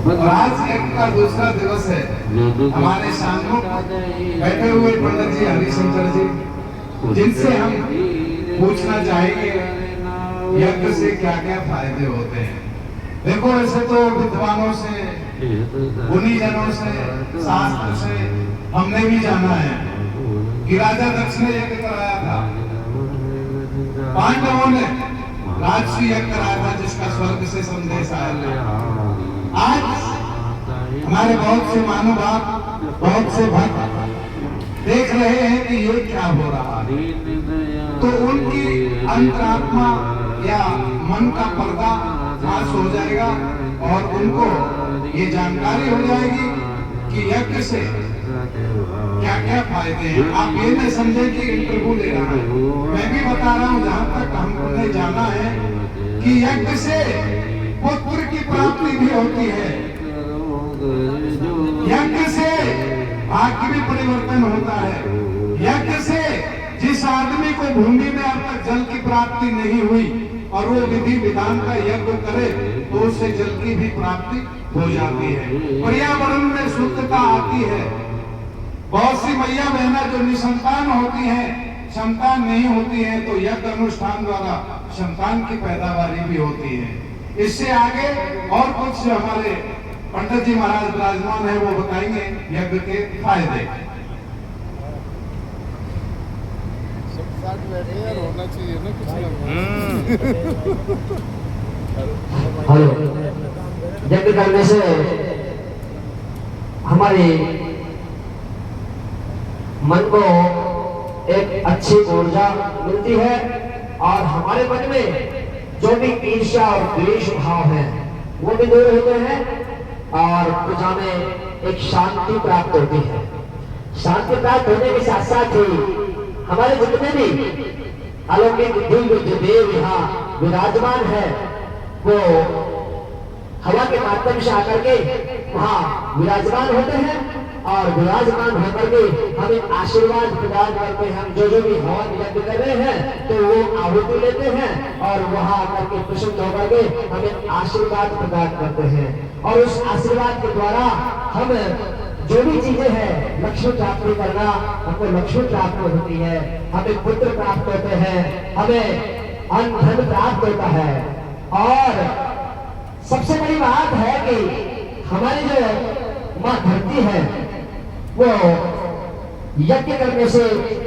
और आज यज्ञ का दूसरा दिवस है। हमारे सामने बैठे हुए पंडित जी हरिशंकर जी, जिनसे हम पूछना चाहेंगे यज्ञ से क्या क्या फायदे होते हैं। देखो, ऐसे तो विद्वानों से, गुणीजनों से, शास्त्र से हमने भी जाना है कि राजा दक्ष ने यज्ञ कराया था, पांडवों ने राजसी यज्ञ कराया था, जिसका स्वर्ग से संदेश आया था। आज हमारे बहुत से महानुभाव, बहुत से भक्त देख रहे हैं कि ये क्या हो रहा है, तो उनकी अंतरात्मा या मन का पर्दा फाश हो जाएगा और उनको ये जानकारी हो जाएगी कि यज्ञ से क्या क्या फायदे हैं। आप ये न समझे कि इंटरव्यू ले रहा है, मैं भी बता रहा हूँ जहाँ तक हमने जाना है कि यज्ञ से पुत्र की प्राप्ति भी होती है, यज्ञ से भाग्य भी परिवर्तन होता है, यज्ञ से जिस आदमी को भूमि में अब तक जल की प्राप्ति नहीं हुई और वो विधि विधान का यज्ञ करे तो उससे जल की भी प्राप्ति हो जाती है, पर्यावरण में शुद्धता आती है। बहुत सी मैया बहना जो निसंतान होती हैं, संतान नहीं होती है, तो यज्ञ अनुष्ठान द्वारा संतान की पैदावारी भी होती है। इससे आगे और कुछ हमारे पंडित जी महाराज विराजमान है, वो बताएंगे यज्ञ के फायदे। होना चाहिए ना कुछ हेलो, यज्ञ करने से हमारी मन को एक अच्छी ऊर्जा मिलती है और हमारे मन में जो भी ईर्ष्या और द्वेष भाव है वो भी दूर होते हैं और प्रजा में एक शांति प्राप्त होती है। शांति प्राप्त होने के साथ साथ ही हमारे जितने भी अलौकिक दिव्य देव यहाँ विराजमान है वो हवा के माध्यम से आकर के वहाँ विराजमान होते हैं और विराजमान होकर के हमें आशीर्वाद प्रदान करते हैं। हम जो भी हवन यज्ञ कर रहे हैं तो वो आहुति लेते हैं और वहाँ आकर के प्रसन्न होकर के हमें आशीर्वाद प्रदान करते हैं और उस आशीर्वाद के द्वारा हम जो भी चीजें हैं लक्ष्य प्राप्ति करना, हमको लक्ष्य प्राप्त होती है, हमें पुत्र प्राप्त होते हैं, हमें अन्न धन प्राप्त होता है। और सबसे बड़ी बात है कि हमारी जो माँ धरती है वो यज्ञ करने से